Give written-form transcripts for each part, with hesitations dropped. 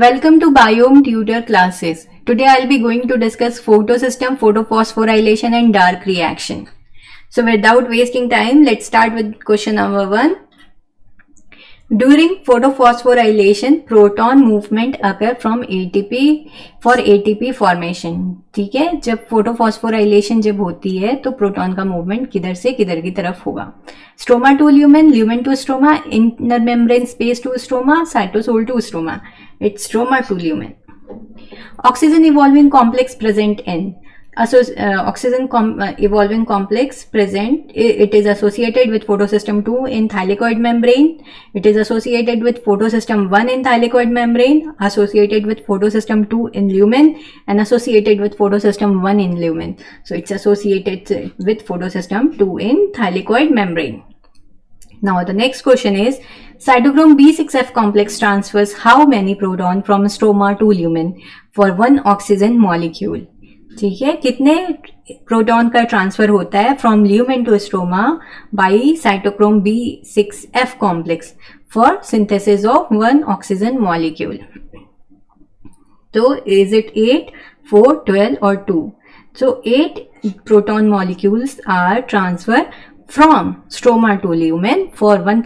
Welcome to Biome Tutor classes. Today I'll be going to discuss photosystem, photophosphorylation and dark reaction. So without wasting time, let's start with question number 1. During photophosphorylation, proton movement occur from ATP for ATP formation. ठीक है, जब photophosphorylation जब होती है तो proton का movement किधर से किधर की तरफ होगा. Stroma to lumen, lumen to stroma, inter membrane space to stroma, cytosol to stroma. It's stroma to lumen. Oxygen evolving complex present in evolving complex present. It is associated with photosystem 2 in thylakoid membrane. It is associated with photosystem 1 in thylakoid membrane, associated with photosystem 2 in lumen, and associated with photosystem 1 in lumen. So it's associated with photosystem 2 in thylakoid membrane. Now the next question is, cytochrome B6F complex transfers how many proton from stroma to lumen for one oxygen molecule. ठीक है, कितने proton का transfer होता है from lumen to stroma by cytochrome B6F complex for synthesis of one oxygen molecule. तो is it 8, 4, 12 और 2? So 8 proton molecules are transferred from stroma to lumen for one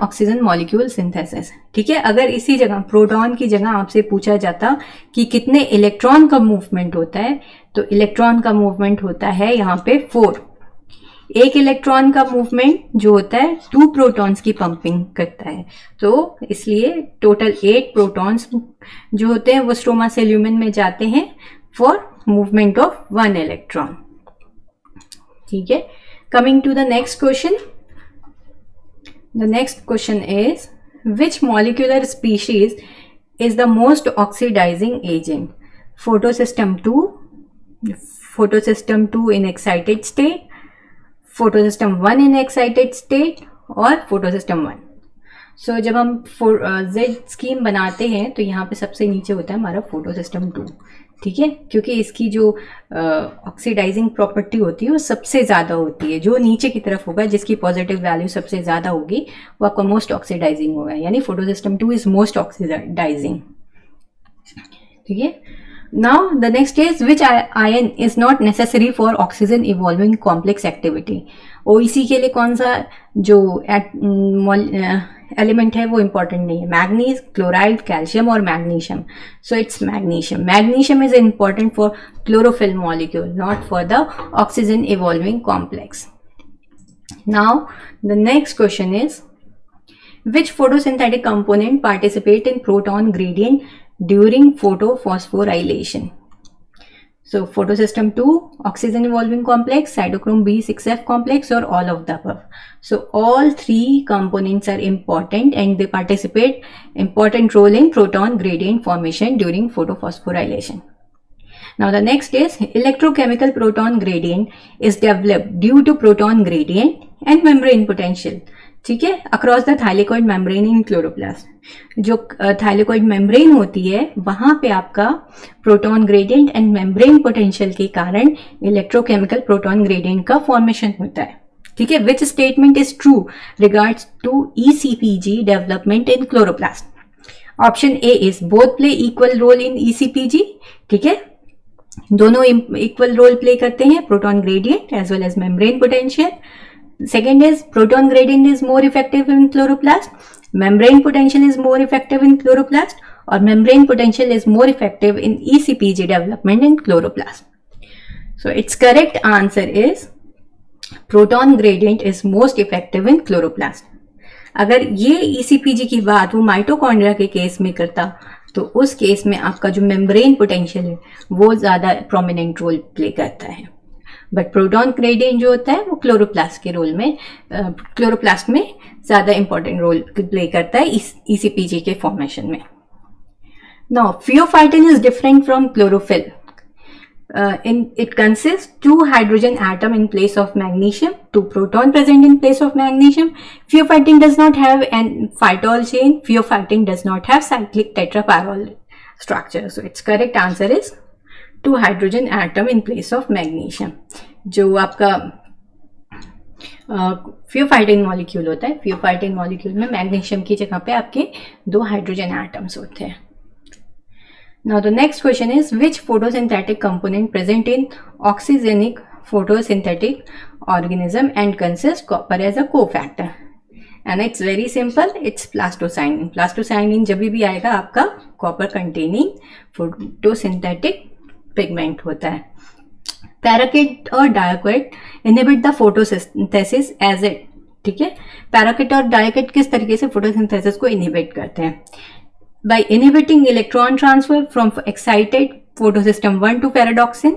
oxygen molecule synthesis. ठीक है, अगर इसी जगह proton की जगह आपसे पूछा जाता कि कितने इलेक्ट्रॉन का मूवमेंट होता है, तो इलेक्ट्रॉन का मूवमेंट होता है यहाँ पे 4. एक इलेक्ट्रॉन का मूवमेंट जो होता है 2 प्रोटॉन्स की पंपिंग करता है, तो इसलिए टोटल 8 प्रोटॉन्स जो होते हैं वो स्ट्रोमा से ल्यूमेन में जाते हैं फॉर मूवमेंट ऑफ 1 इलेक्ट्रॉन. ठीक है, coming to the next question. The next question is, which molecular species is the most oxidizing agent? Photosystem 2 in excited state, photosystem 1 in excited state और photosystem 1. सो जब हम Z scheme बनाते हैं तो यहाँ पे सबसे नीचे होता है हमारा फोटोसिस्टम 2. ठीक है, क्योंकि इसकी जो ऑक्सीडाइजिंग प्रॉपर्टी होती है वो सबसे ज़्यादा होती है. जो नीचे की तरफ होगा, जिसकी पॉजिटिव वैल्यू सबसे ज़्यादा होगी, वो आपका मोस्ट ऑक्सीडाइजिंग होगा. यानी फोटोसिस्टम 2 इज मोस्ट ऑक्सीडाइजिंग. ठीक है, now the next is, which ion is not necessary for oxygen evolving complex activity? OEC के लिए कौन सा जो एलिमेंट है वो इंपॉर्टेंट नहीं है? मैग्नीज, क्लोराइड, कैल्शियम और magnesium. So it's magnesium. Magnesium is important for chlorophyll molecule, not for the oxygen evolving complex. Now the next question is, which photosynthetic component participate in proton gradient during photophosphorylation? So photosystem 2, oxygen evolving complex, cytochrome B6F complex or all of the above. So all 3 components are important and they participate important role in proton gradient formation during photophosphorylation. Now the next is, electrochemical proton gradient is developed due to proton gradient and membrane potential. ठीक है, across the thylakoid membrane in chloroplast. जो thylakoid membrane होती है वहां पे आपका proton gradient and membrane potential के कारण इलेक्ट्रोकेमिकल प्रोटॉन ग्रेडियंट का फॉर्मेशन होता है. ठीक है, which statement is true regards to ECPG development in chloroplast? Option A is, both play equal role in ECPG. ठीक है, दोनों इक्वल रोल प्ले करते हैं, proton gradient as well as membrane potential. Second is, proton gradient is more effective in chloroplast, membrane potential is more effective in chloroplast, or membrane potential is more effective in ECPG development in chloroplast. So its correct answer is, proton gradient is most effective in chloroplast. अगर ये ECPG की बात वो mitochondria के case में करता तो उस केस में आपका जो मेम्ब्रेन पोटेंशियल है वो ज़्यादा प्रोमिनेंट रोल प्ले करता है. बट प्रोटॉन ग्रेडियंट जो होता है वो क्लोरोप्लास्ट के रोल में, क्लोरोप्लास्ट में ज़्यादा इंपॉर्टेंट रोल प्ले करता है ईसीपीजी के फॉर्मेशन में. Now pheophytin is different from chlorophyll. It consists 2 hydrogen atom in place of magnesium, 2 proton present in place of magnesium. Pheophytin does not have an phytol chain. Pheophytin does not have cyclic tetrapyrrole structure. So its correct answer is 2 hydrogen atom in place of magnesium. जो आपका pheophytin molecule होता है। Pheophytin molecule में magnesium की जगह पे आपके 2 hydrogen atoms होते हैं। Now the next question is, which photosynthetic component present in oxygenic photosynthetic organism and consists copper as a cofactor? And it's very simple, it's plastocyanin. Plastocyanin जब भी आएगा आपका copper containing photosynthetic pigment होता है। Paraquat और diquat inhibit the photosynthesis as it, ठीक है। Paraquat और डायोकेट किस तरीके से फोटोसिंथेसिस को इनहिबिट करते हैं? By inhibiting electron transfer from excited photosystem 1 to paradoxin,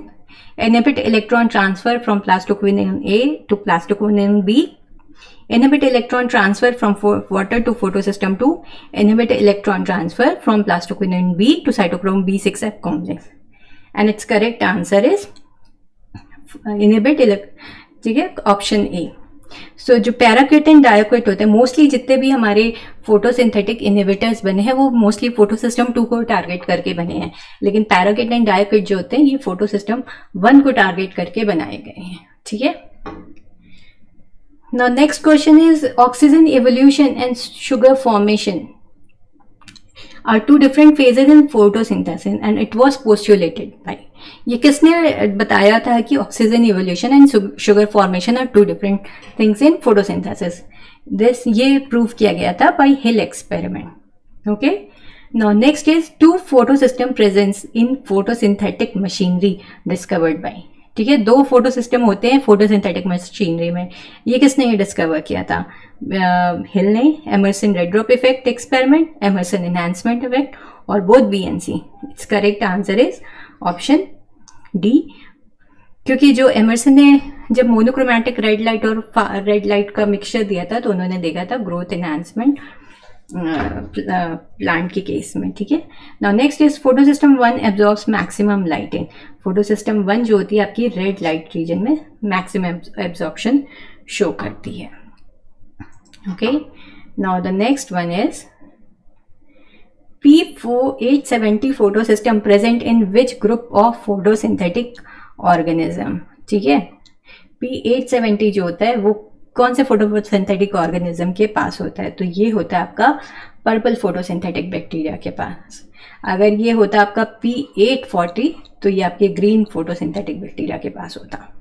inhibit electron transfer from plastoquinone A to plastoquinone B, inhibit electron transfer from water to photosystem 2, inhibit electron transfer from plastoquinone B to cytochrome B6F complex. And its correct answer is inhibit, ठीक है, option A. सो जो पैराक्विट and डायोक्विट होते हैं, mostly जितने भी हमारे photosynthetic inhibitors बने हैं वो मोस्टली फोटोसिस्टम 2 को टारगेट करके बने हैं, लेकिन पैराक्विट एंड डायोक्विट जो होते हैं ये फोटोसिस्टम 1 को टारगेट करके बनाए गए हैं, ठीक है। Now next question is, oxygen evolution and sugar formation are 2 different phases in photosynthesis and it was postulated by, ये किसने बताया था कि oxygen evolution and sugar formation are 2 different things in photosynthesis? This ये प्रूव किया गया था by Hill experiment. Okay, now next is 2 photosystem presence in photosynthetic machinery discovered by, ठीक है। 2 फोटो सिस्टम होते हैं फोटोसिंथेटिक मशीनरी में, ये किसने ये डिस्कवर किया था? हिल ने, Emerson red drop effect experiment, Emerson enhancement effect, और both BNC। It's correct answer is option D, क्योंकि जो एमर्सन ने जब मोनोक्रोमैटिक रेड लाइट और रेड लाइट का मिक्सचर दिया था तो उन्होंने देखा था ग्रोथ एनहांसमेंट प्लांट के केस में, ठीक है। Now next is photosystem 1 absorbs maximum lighting. Photosystem 1 जो होती है आपकी रेड लाइट रीजन में मैक्सिमम एब्जॉर्प्शन शो करती है। Okay, now the next one is P4870 photosystem present in which group of photosynthetic organism, ठीक है। P870 जो होता है वो कौन से फोटोसिंथेटिक ऑर्गेनिज्म के पास होता है? तो ये होता है आपका पर्पल फोटोसिंथेटिक बैक्टीरिया के पास। अगर ये होता आपका P840 तो ये आपके ग्रीन फोटोसिंथेटिक बैक्टीरिया के पास होता।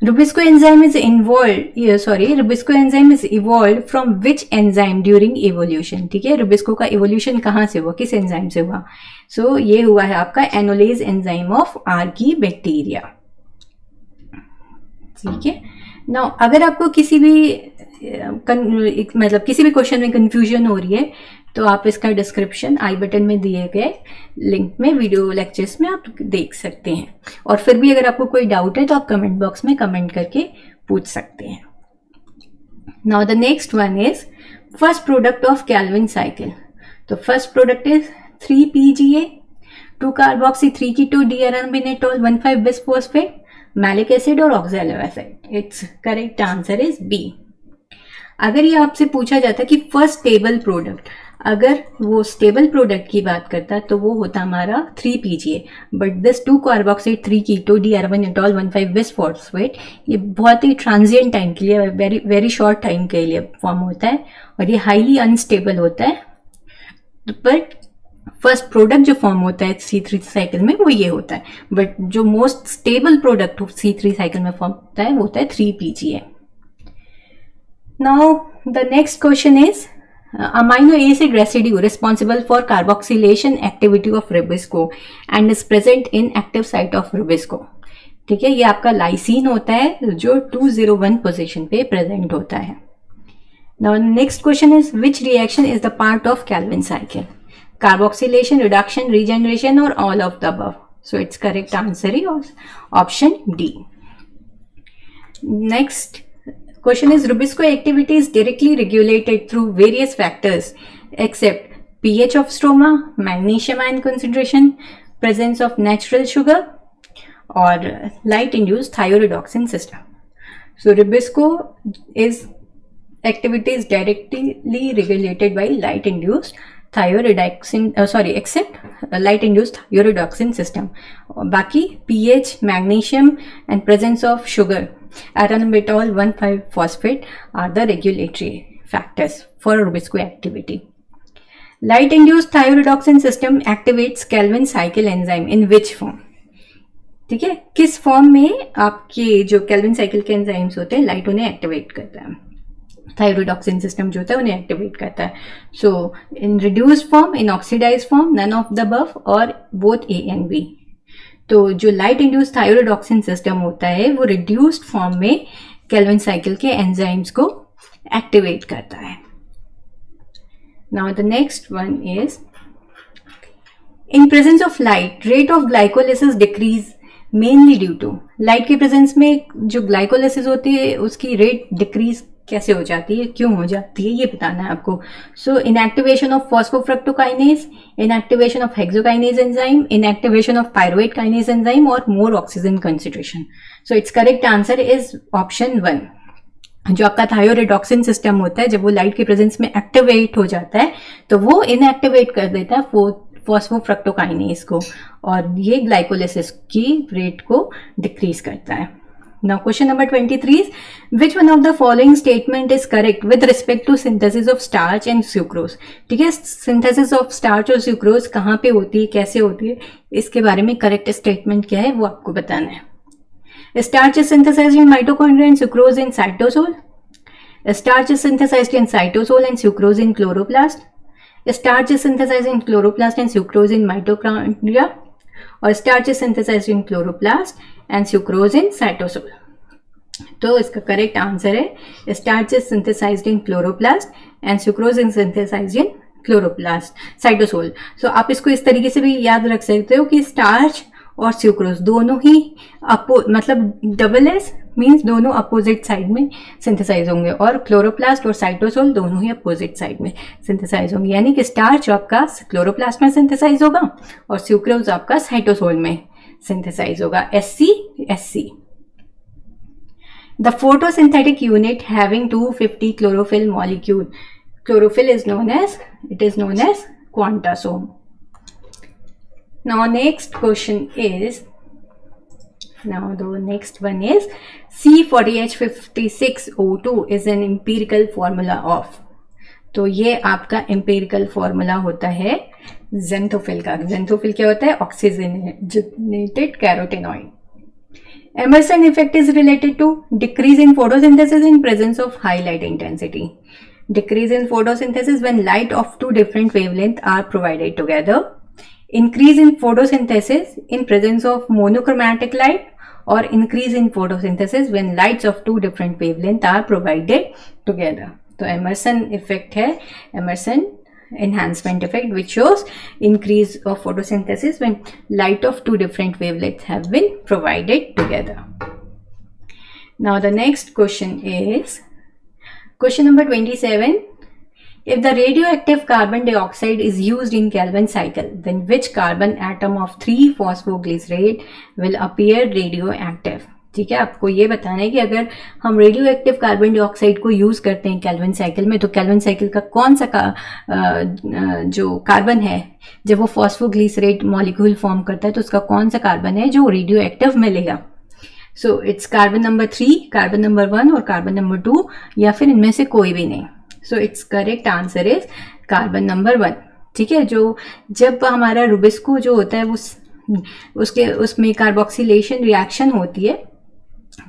Rubisco enzyme is Rubisco enzyme is evolved from which enzyme during evolution, ठीक है। Rubisco का evolution कहाँ से हुआ, किस एंजाइम से हुआ? सो ये हुआ है आपका एनोलेज एंजाइम ऑफ आर्की बैक्टीरिया, ठीक है। नाउ अगर आपको किसी भी मतलब किसी भी क्वेश्चन में कंफ्यूजन हो रही है तो आप इसका डिस्क्रिप्शन आई बटन में दिए गए लिंक में वीडियो लेक्चर्स में आप देख सकते हैं, और फिर भी अगर आपको कोई डाउट है तो आप कमेंट बॉक्स में कमेंट करके पूछ सकते हैं। Now the next one is first product of Calvin cycle. तो first product is 3-PGA, 2-carboxy 3-keto diaramidinol 1,5 bisphosphate, malic acid और oxalic acid. It's correct answer is B. अगर ये आपसे पूछा जाता कि फर्स्ट स्टेबल प्रोडक्ट, अगर वो स्टेबल प्रोडक्ट की बात करता तो वो होता हमारा 3-PGA, but this 2-carboxy 3-keto diaramidinol 1,5 bisphosphate ये बहुत ही ट्रांजिएंट टाइम के लिए, वेरी वेरी शॉर्ट टाइम के लिए फॉर्म होता है और ये हाईली अनस्टेबल होता है। बट फर्स्ट प्रोडक्ट जो फॉर्म होता है C3 साइकिल में वो ये होता है, बट जो most stable product C3 cycle में फॉर्म होता है वो होता है 3-PGA। Now the next question is amino acid residue responsible for carboxylation activity of Rubisco and is present in active site of Rubisco, ठीक है। ये आपका लाइसिन होता है जो 201 पोजीशन पे प्रेजेंट होता है। Now next question is which reaction is the part of Calvin cycle? Carboxylation, reduction, regeneration और all of the above. So it's correct answer is option D. Next question is Rubisco activity is directly regulated through various factors except pH of stroma, magnesium ion concentration, presence of natural sugar or light induced thyroidoxin system. So Rubisco is activity is directly regulated by light induced thioredoxin, sorry except light induced thioredoxin system. बाकी pH, magnesium and presence of sugar, arenabitol 1,5-phosphate are the regulatory factors for Rubisco activity. Light induced thyroredoxin system activates Calvin cycle enzyme in which form? ठीक है, किस form में आपके जो kelvin cycle के enzymes होते हैं लाइट उन्हें एक्टिवेट करता है, थायरोडॉक्सिन सिस्टम जो होता है उन्हें एक्टिवेट करता है. So in reduced form, in oxidize form, none of the above और बोथ ए एंड बी. तो जो लाइट इंड्यूस्ड थायरोडॉक्सिन सिस्टम होता है वो रिड्यूस्ड फॉर्म में कैल्विन साइकिल के एंजाइम्स को एक्टिवेट करता है. Now the next one is in presence of light rate of glycolysis decrease mainly due to. Light के प्रेजेंस में जो ग्लाइकोलिसिस होती है उसकी रेट डिक्रीज कैसे हो जाती है, क्यों हो जाती है, ये बताना है आपको. So inactivation of phosphofructokinase, inactivation of hexokinase enzyme, inactivation of pyruvate kinase enzyme और more oxygen concentration. So it's correct answer is option 1. जो आपका थायोरिडॉक्सिन सिस्टम होता है जब वो लाइट के प्रेजेंस में एक्टिवेट हो जाता है तो वो इनएक्टिवेट कर देता है फॉस्फोफ्रक्टोकाइनेज को और ये ग्लाइकोलिसिस की रेट को डिक्रीज करता है. Now question number 23 is which one of the following statement is correct with respect to synthesis of starch and sucrose. ठीक है, synthesis of starch और sucrose कहाँ पे होती है, कैसे होती है, इसके बारे में करेक्ट स्टेटमेंट क्या है वो आपको बताना है. Starch is synthesized in mitochondria and sucrose in cytosol. Starch is synthesized in cytosol and sucrose in chloroplast. Starch is synthesized in chloroplast and sucrose in mitochondria. और starch is synthesized in chloroplast and sucrose in cytosol. तो इसका correct answer है starch is synthesized in chloroplast and sucrose is synthesized in chloroplast cytosol. So आप इसको इस तरीके से भी याद रख सकते हो कि starch और sucrose दोनों ही मतलब डबल एस मीन्स दोनों अपोजिट साइड में सिंथेसाइज होंगे और क्लोरोप्लास्ट और साइटोसोल दोनों ही अपोजिट साइड में सिंथेसाइज होंगे. यानी कि स्टार्च आपका क्लोरोप्लास्ट में सिंथेसाइज होगा और सुक्रोज आपका साइटोसोल में सिंथेसाइज होगा. SC. The photosynthetic unit having 250 chlorophyll molecule. Chlorophyll is known as quantasome. Now next question is, now the next one is C40H56O2 is an empirical formula of. तो ये आपका empirical formula होता है xanthophyll का. xanthophyll क्या होता है, oxygenated carotenoid. Emerson effect is related to decrease in photosynthesis in presence of high light intensity. Decrease in photosynthesis when light of two different wavelengths are provided together. Increase in photosynthesis in presence of monochromatic light or increase in photosynthesis when lights of two different wavelengths are provided together. तो Emerson effect है, Emerson enhancement effect, which shows increase of photosynthesis when light of two different wavelengths have been provided together. Now the next question is question number 27. If the radioactive carbon dioxide is used in Calvin cycle, then which carbon atom of 3-phosphoglycerate will appear radioactive? ठीक है, आपको ये बताना है कि अगर हम radio active carbon dioxide को यूज करते हैं कैल्विन साइकिल में तो कैल्विन साइकिल का कौन सा जो कार्बन है जब वो फॉस्फोग्लिसरेट मॉलिक्यूल फॉर्म करता है तो उसका कौन सा कार्बन है जो रेडियो एक्टिव मिलेगा. So it's carbon number 3, carbon number 1 और कार्बन नंबर 2 या फिर इनमें से कोई भी नहीं. सो it's correct answer is carbon number 1. ठीक है, जो जब हमारा रुबिस्को जो होता है वो उसमें कार्बोक्सिलेशन रिएक्शन होती है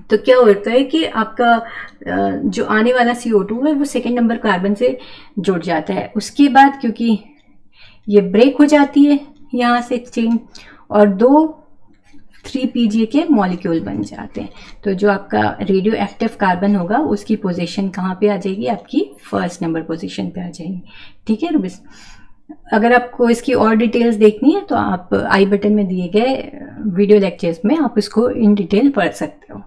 तो क्या होता है कि आपका जो आने वाला CO2 है वो सेकेंड नंबर कार्बन से जुड़ जाता है. उसके बाद क्योंकि ये ब्रेक हो जाती है यहाँ से चेन और 3PGA के मॉलिक्यूल बन जाते हैं. तो जो आपका रेडियो एक्टिव कार्बन होगा उसकी पोजीशन कहाँ पे आ जाएगी, आपकी फर्स्ट नंबर पोजीशन पे आ जाएगी. ठीक है रुबिस, अगर आपको इसकी और डिटेल्स देखनी है तो आप आई बटन में दिए गए वीडियो लेक्चर्स में आप इसको इन डिटेल पढ़ सकते हो.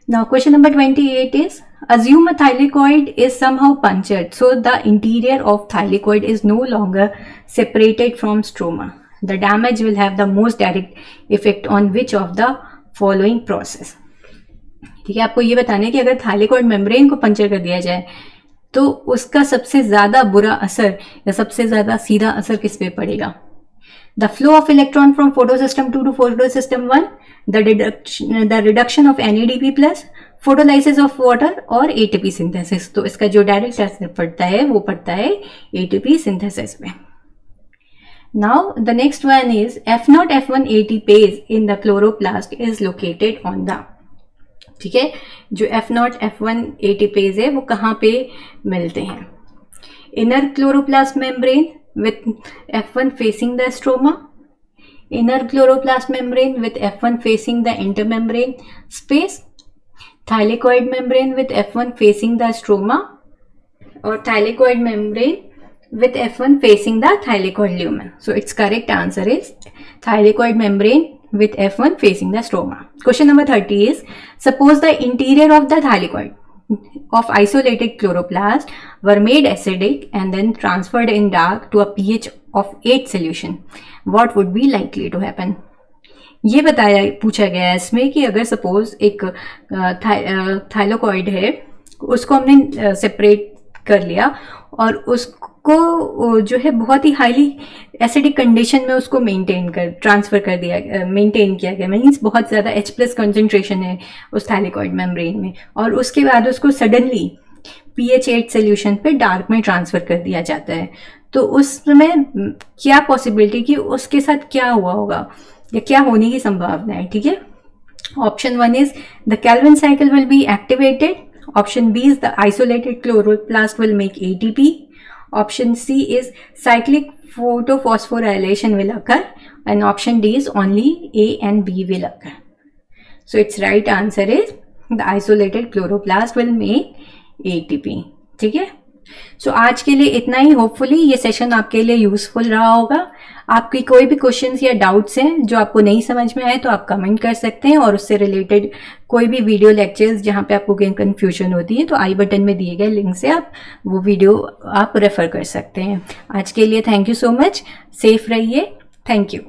Now question number 28 is assume a thylakoid is somehow punctured so the interior of thylakoid is no longer separated from stroma. The damage will have the most direct effect on which of the following process. ठीक है, आपको ये बताना है कि अगर thylakoid membrane को puncture कर दिया जाए तो उसका सबसे ज़्यादा बुरा असर या सबसे ज़्यादा सीधा असर किस पे पड़ेगा? The flow of electron from photosystem 2 to photosystem 1, the reduction of NADP plus, photolysis of water और ATP synthesis. तो इसका जो डायरेक्ट असर पड़ता है वो पड़ता है ATP synthesis पे. Now the next one is F0 F1 ATPase in the chloroplast is located on the, ठीक है, जो F0 F1 ATPase है वो कहाँ पे मिलते हैं? Inner chloroplast membrane with F1 facing the stroma, inner chloroplast membrane with F1 facing the intermembrane space, thylakoid membrane with F1 facing the stroma, or thylakoid membrane with F1 facing the thylakoid lumen. So its correct answer is thylakoid membrane with F1 facing the stroma. Question number 30 is, suppose the interior of the thylakoid of isolated chloroplast were made acidic and then transferred in dark to a pH of 8 solution. What would be likely to happen? ये पूछा गया है इसमें कि अगर suppose एक thylakoid है, उसको हमने सेपरेट कर लिया और उसको जो है बहुत ही हाईली एसिडिक कंडीशन में उसको ट्रांसफर कर दिया, मेंटेन किया गया, मीन्स बहुत ज़्यादा H+ कंसंट्रेशन है उस थाइलेकॉइड मेम्ब्रेन में, और उसके बाद उसको सडनली pH 8 सोल्यूशन पे डार्क में ट्रांसफ़र कर दिया जाता है. तो उसमें क्या पॉसिबिलिटी कि उसके साथ क्या हुआ होगा या क्या होने की संभावना है? ठीक है, option 1 is the Calvin cycle will be activated, option B is the isolated chloroplast will make ATP, option C is cyclic photophosphorylation will occur, and option D is only A and B will occur. So its right answer is the isolated chloroplast will make ATP. ठीक है, सो आज के लिए इतना ही. Hopefully ये session आपके लिए useful रहा होगा. आपकी कोई भी क्वेश्चंस या डाउट्स हैं जो आपको नहीं समझ में आए तो आप कमेंट कर सकते हैं, और उससे रिलेटेड कोई भी वीडियो लेक्चर्स जहाँ पे आपको कहीं कन्फ्यूजन होती है तो आई बटन में दिए गए लिंक से आप वो वीडियो आप रेफर कर सकते हैं. आज के लिए thank you so much. Safe रहिए. Thank you.